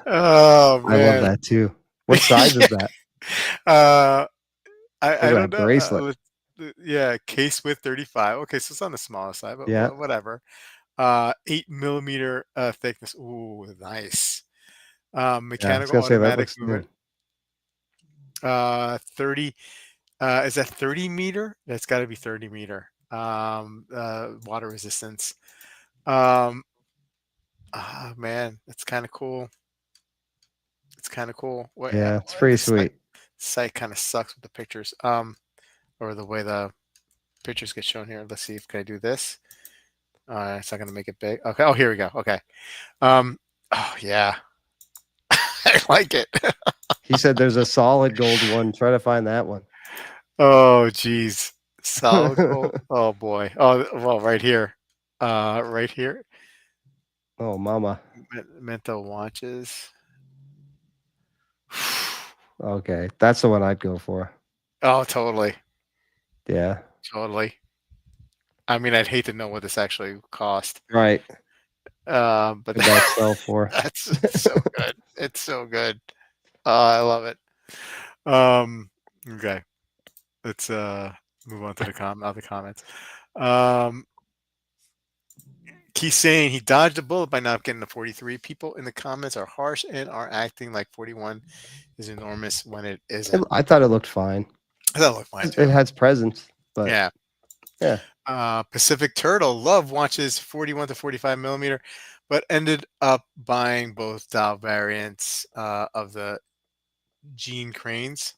Oh I love man. that too. What size is Yeah. that? Uh, Look I at don't that know. bracelet. Yeah, case with 35. Okay, so it's on the smaller side, but Yeah, whatever. 8 millimeter thickness. Ooh, nice. yeah. I was Mechanical gonna say that automatic looks new. movement. 30. Is that 30 meter? That's got to be 30 meter. Water resistance. Um, man, that's kind of cool. It's kind of cool. What Yeah, it's pretty this sweet. site kind of sucks with the pictures. Or the way the pictures get shown here. Let's see if can I do this. It's not gonna make it big. Okay. Oh, here we go. Okay. Um. Oh yeah, I like it. He said there's a solid gold one. Try to find that one. Oh geez, solid gold. Oh boy. Oh well, right here. Right here. Oh, mama. Mental watches. Okay, that's the one I'd go for. Oh, totally, Yeah, totally. I mean, I'd hate to know what this actually cost. right. But Did that sell for? that's so good. It's so good. Oh, I love it. Okay. Let's move on to the other comments. Um, he's saying he dodged a bullet by not getting the 43. People in the comments are harsh and are acting like 41 is enormous when it isn't. I thought it looked fine. That looked fine It too. has presence, but Yeah. yeah, Pacific Turtle love watches 41 to 45 millimeter, but ended up buying both dial variants of the Gene Cranes.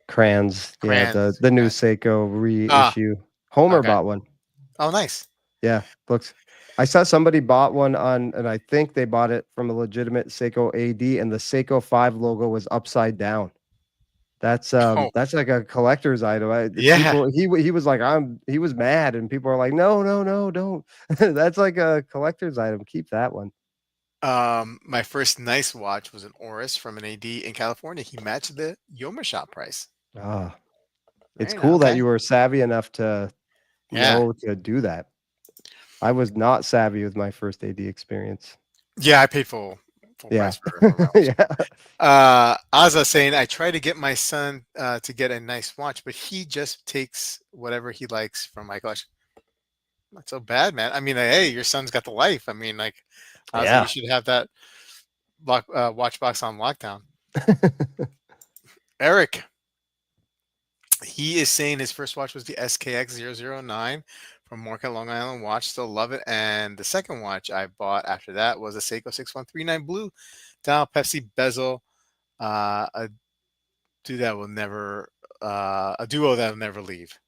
crayons. Yeah, the Crayons. the new Crayons. Seiko Ah, reissue. Homer okay. bought one. Oh, nice. Yeah, looks. I saw somebody bought one on, and I think they bought it from a legitimate Seiko AD, and the Seiko 5 logo was upside down. Oh, That's like a collector's item. The yeah. people he was like he was mad, and people are like, no, no, no, don't. That's like a collector's item. Keep that one. My first nice watch was an Oris from an AD in California. He matched the Yoma shop price. Ah, it's Very nice. cool that Okay. you were savvy enough to Yeah. know to do that. I was not savvy with my first AD experience. Yeah, I paid full Yeah. price for my watch. Yeah. Aza saying I try to get my son to get a nice watch, but he just takes whatever he likes from my collection. Not so bad, man. I mean, hey, your son's got the life. I mean, like, Aza, you Yeah. should have that watch box on lockdown. Eric, he is saying his first watch was the SKX009 from Market Long Island Watch. Still love it. And the second watch I bought after that was a Seiko 6139 Blue dial Pepsi bezel. A duo that will never leave.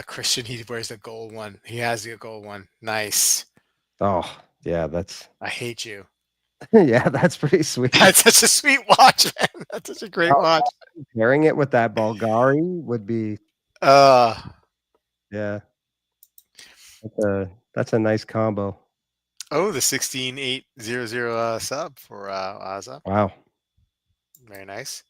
Christian, he wears the gold one. He has the gold one. Nice. Oh, yeah, that's I hate you. yeah, that's pretty sweet. That's such a sweet watch, man. That's such a great watch. Pairing it with that Bulgari would be Uh yeah, that's a nice combo. oh, the 16800 sub for Aza. Wow. Very nice.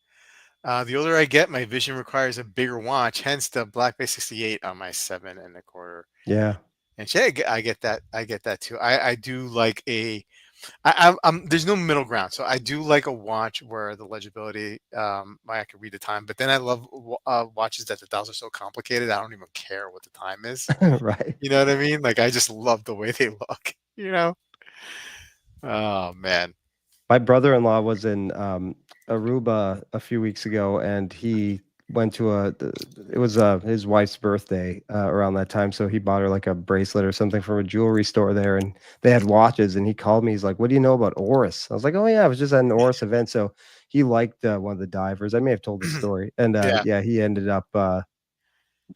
The older I get, my vision requires a bigger watch, hence the Black Bay 68 on my 7 1/4. Yeah. And shit, I get that. I get that too. I do like there's no middle ground. So I do like a watch where the legibility, I can read the time. But then I love watches that the dials are so complicated. I don't even care what the time is. Right. You know what I mean? Like I just love the way they look. You know? Oh man. My brother-in-law was in Aruba a few weeks ago, and he went to it was his wife's birthday around that time, so he bought her like a bracelet or something from a jewelry store there, and they had watches, and he called me. He's like, "What do you know about Oris?" I was like, "Oh yeah, I was just at an Oris event." So he liked one of the divers. I may have told the story, and Yeah, yeah, he ended up.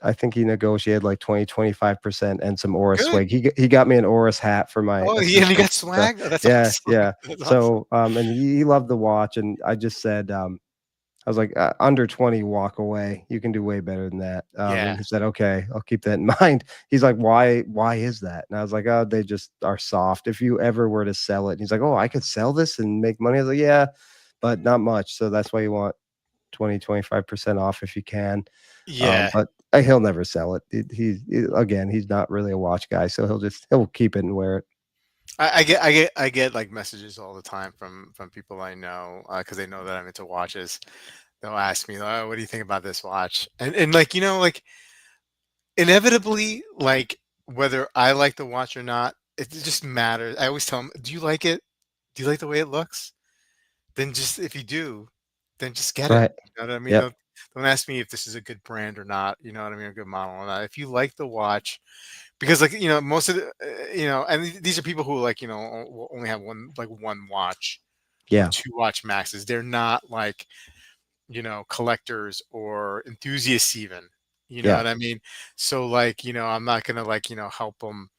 I think he negotiated like 20-25% and some Oris good. swag. He got me an Oris hat for my Oh, yeah, you got assistant. So swag? Oh, that's yeah, awesome. yeah. That's awesome. So and he loved the watch, and I just said I was like, under 20, walk away. You can do way better than that. And Yeah, he said, okay, I'll keep that in mind. He's like, why is that? And I was like, oh, they just are soft. If you ever were to sell it, and he's like, oh, I could sell this and make money. I was like, yeah, but not much. So that's why you want 20-25% off if you can. yeah. But he'll never sell it. Again, he's not really a watch guy, so he'll keep it and wear it. I get like messages all the time from people I know because they know that I'm into watches. They'll ask me, "Oh, what do you think about this watch?" And like like inevitably, like whether I like the watch or not, it just matters. I always tell them, "Do you like it? Do you like the way it looks? Then just if you do, then just get it." Right. You know what I mean? Yep. Don't ask me if this is a good brand or not. You know what I mean? A good model or not. If you like the watch, because like most of the and these are people who like will only have one watch or Yeah. two watch maxes. They're not like collectors or enthusiasts even. You know Yeah. what I mean? So like I'm not gonna like help them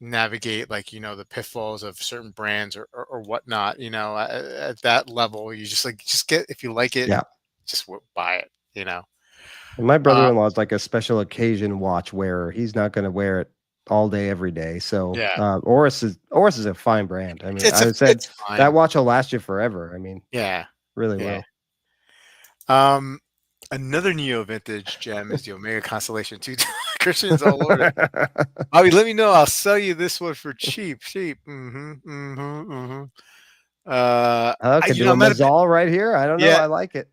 navigate like the pitfalls of certain brands or whatnot. At that level, you just get if you like it, Yeah. just buy it. And my Uh, brother-in-law is like a special occasion watch wearer. He's not going to wear it all day, every day. So yeah, Oris is a fine brand. I mean, I said it's that fine. watch will last you forever. I mean, Yeah, really yeah. will. Um, Another neo vintage gem is the Omega Constellation 2. Christian's all over it. Bobby, let me know. I'll sell you this one for cheap, cheap. I I, could you know, do a I'm not a bit. Mazzal right here. I don't know. Yeah, I like it.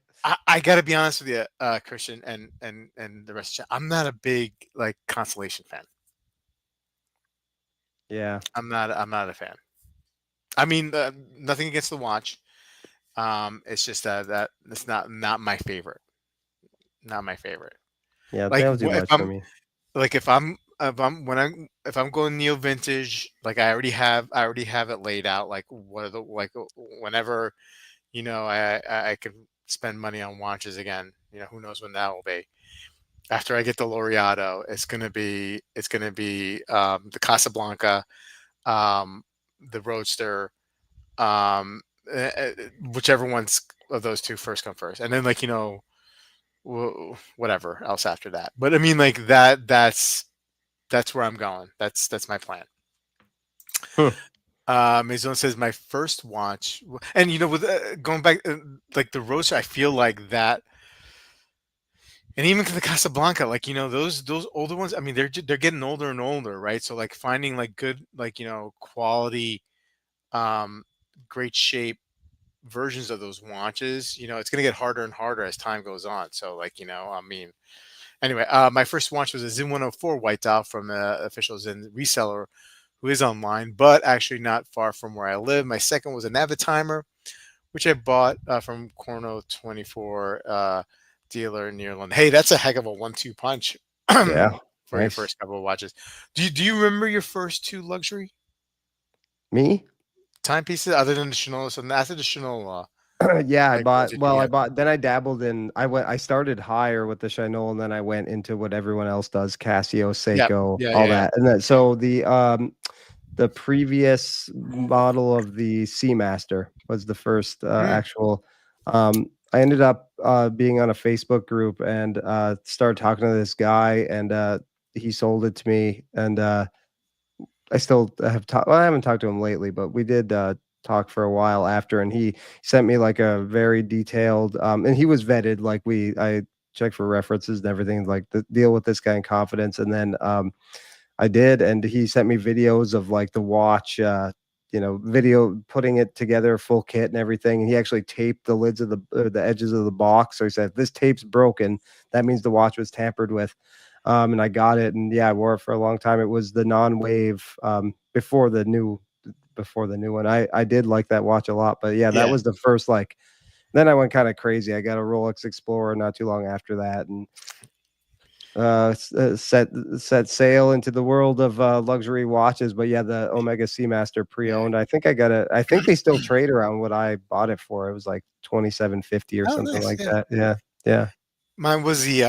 I got to be honest with you, Christian, and the rest. I'm not a big like Constellation fan. Yeah. I'm not a fan. I mean, nothing against the watch. It's just that it's not my favorite. Not my favorite. Yeah. They Like don't do if much for I'm me. Like if I'm going neo vintage, like I already have it laid out. Like what are the like whenever I can spend money on watches again. Who knows when that will be. After I get the Laureato, it's gonna be the Casablanca, um, the Roadster, um, whichever one's of those two first come first, and then like whatever else after that. But I mean like that's where I'm going. That's my plan. Hmm. Maison says my first watch, and with going back, like the Roadster, I feel like that, and even the Casablanca, like those older ones. I mean, they're getting older and older, right? So like finding like good, like quality, um, great shape versions of those watches. It's gonna get harder and harder as time goes on. So like I mean, anyway, my first watch was a Zen 104 white dial from the official Zen reseller who is online, but actually not far from where I live. My second was a Navitimer, which I bought from Corno 24 dealer near London. Hey, that's a heck of a 1-2 punch Yeah. for your Nice. first couple of watches. Do you remember your first two luxury Me? timepieces other than the Chanel? So after the Chanel, Yeah, like what did you I get? bought, then I dabbled in, I started higher with the Chanel, and then I went into what everyone else does, Casio, Yep. Seiko, Yeah, all yeah, yeah. that. And then, so the previous model of the Seamaster was the first Mm, actual, I ended up being on a Facebook group and started talking to this guy, and he sold it to me, and I still have talked. Well, I haven't talked to him lately, but we did talk for a while after, and he sent me like a very detailed. And he was vetted. Like I checked for references and everything. Like the deal with this guy in confidence, and then I did, and he sent me videos of like the watch. Video putting it together, full kit and everything. And he actually taped the lids of the edges of the box. So he said, if this tape's broken, that means the watch was tampered with. And I got it, and yeah, I wore it for a long time. It was the non-wave before the new one. I did like that watch a lot, but yeah, that yeah. was the first like Then I went kind of crazy. I got a Rolex Explorer not too long after that, and set sail into the world of luxury watches. But yeah, the Omega Seamaster Yeah. pre-owned. I think I got a. I think they still trade around what I bought it for. It was like 2750 or Oh, something nice. like Yeah. that. Yeah, yeah. Mine was the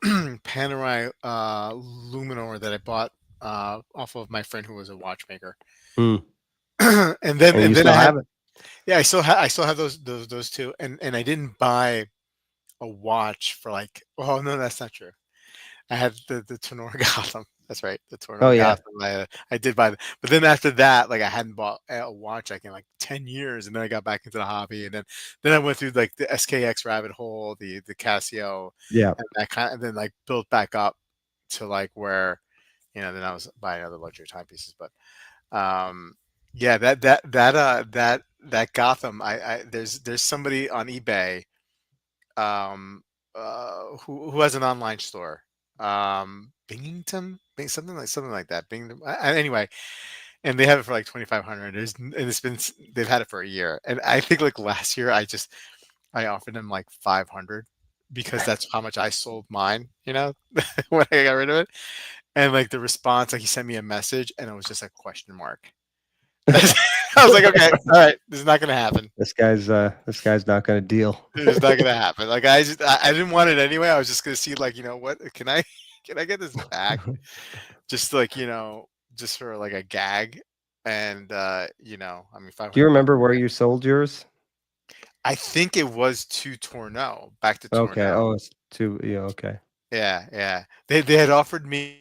Panerai Luminor that I bought off of my friend who was a watchmaker. Hmm. and then And and you then I still had have it? yeah, I still have those two. And I didn't buy a watch for like, oh no, that's not true. I had the Tenor Gotham. That's right, the Oh Tenor yeah, Gotham. I did buy, but then after that, like I hadn't bought a watch like in like 10 years, and then I got back into the hobby, and then I went through like the SKX rabbit hole, the Casio, yeah. and that kind, and then like built back up to like where, then I was buying other luxury timepieces, but yeah, that Gotham, there's somebody on eBay um, who has an online store. Something like that. Binghamton. Anyway, and they have it for like 2,500. And they've had it for a year. And I think like last year, I offered them like 500 because that's how much I sold mine. When I got rid of it. And like the response, like he sent me a message, and it was just a question mark. I was like, okay, all right, this is not gonna happen. This guy's not gonna deal. It's not gonna happen. Like I didn't want it anyway. I was just gonna see like, what can I can I get this back? Just like, just for like a gag. And I mean Do you 500 bucks. remember where you sold yours? I think it was to Tourneau, back to Okay. Tourneau. Oh, it's two. Yeah. Okay. Yeah, yeah. They had offered me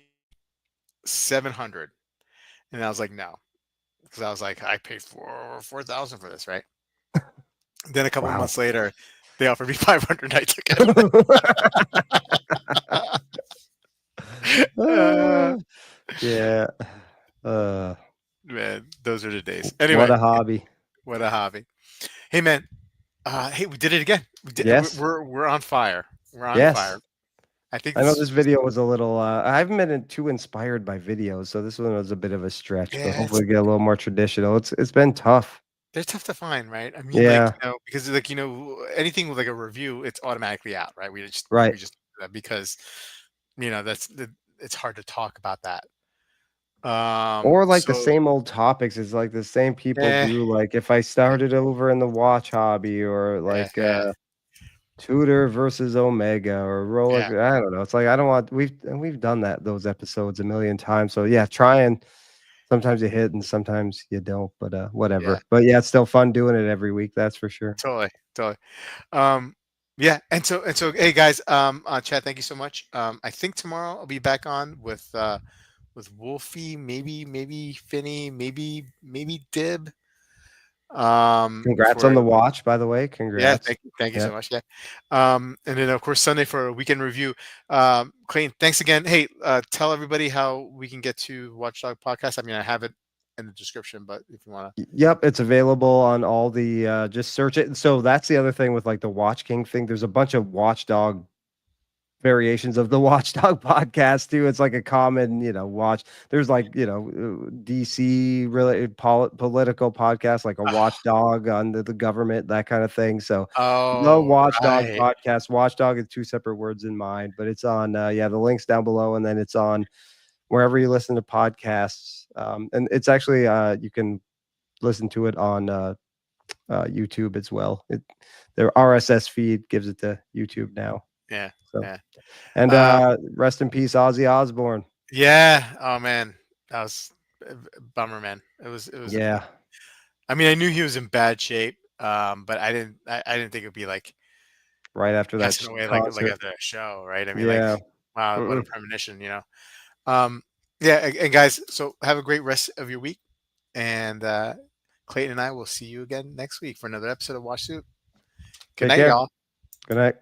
700, and I was like, no, because I was like, I paid 4,000 for this, right? Then a couple Wow. months later, they offered me 500. I took it. uh, Yeah. Uh, Man, those are the days. what Anyway, a hobby. what a hobby. Hey, man. Hey, we did it again. Yes. We're on fire. We're on Yes. fire. I think I know this this is just video was a little. I haven't been too inspired by videos, so this one was a bit of a stretch. But yeah. hopefully, get a little more traditional. It's been tough. They're tough to find, right? I mean, like, Yeah. because like anything with like a review, it's automatically out, right? Right. We just do that because it's hard to talk about that. Or like the So same old topics. It's like the same people yeah, do. Like if I started over in the watch hobby, or yeah, like yeah, Tudor versus Omega, or Rolex. yeah, I don't know. It's like I don't want. We've done those episodes a million times. So yeah, try and sometimes you hit and sometimes you don't. But yeah. whatever. But yeah, it's still fun doing it every week. That's for sure. Totally, totally. Um, yeah, and so, hey guys, Chad, thank you so much. I think tomorrow I'll be back on with Wolfie, maybe Finney, maybe Dib. Congrats on For the watch, by the way. Yeah, Congrats. thank you Yeah. so much. Yeah, and then of course Sunday for a weekend review. Clayton, thanks again. Hey, tell everybody how we can get to Watchdog Podcast. I mean, I have it in the description, but if you want Yep, it's available on all the just search it. So that's the other thing with like the Watch King thing. There's a bunch of watchdog variations of the Watchdog podcast too. It's like a common, watch. There's like, DC related political podcast, like a to, watchdog on the government, that kind of thing. So the oh, Watchdog right, podcast, watchdog is two separate words in mind, but it's on, the links down below. And then it's on wherever you listen to podcasts. And it's actually, you can listen to it on YouTube as well. Their RSS feed gives it to YouTube now. yeah, So, yeah. and Um, rest in peace, Ozzy Osbourne. Yeah. Oh man, that was a bummer, man. It was. Yeah, I mean, I knew he was in bad shape, but I didn't think it would be like right after that passing away like concert. after a show, right? I mean, like, Yeah. wow, what a Mm-mm. premonition. Um, yeah, and guys, so have a great rest of your week, and Clayton and I will see you again next week for another episode of Watch Suit. Good Take night, care. y'all. Good night.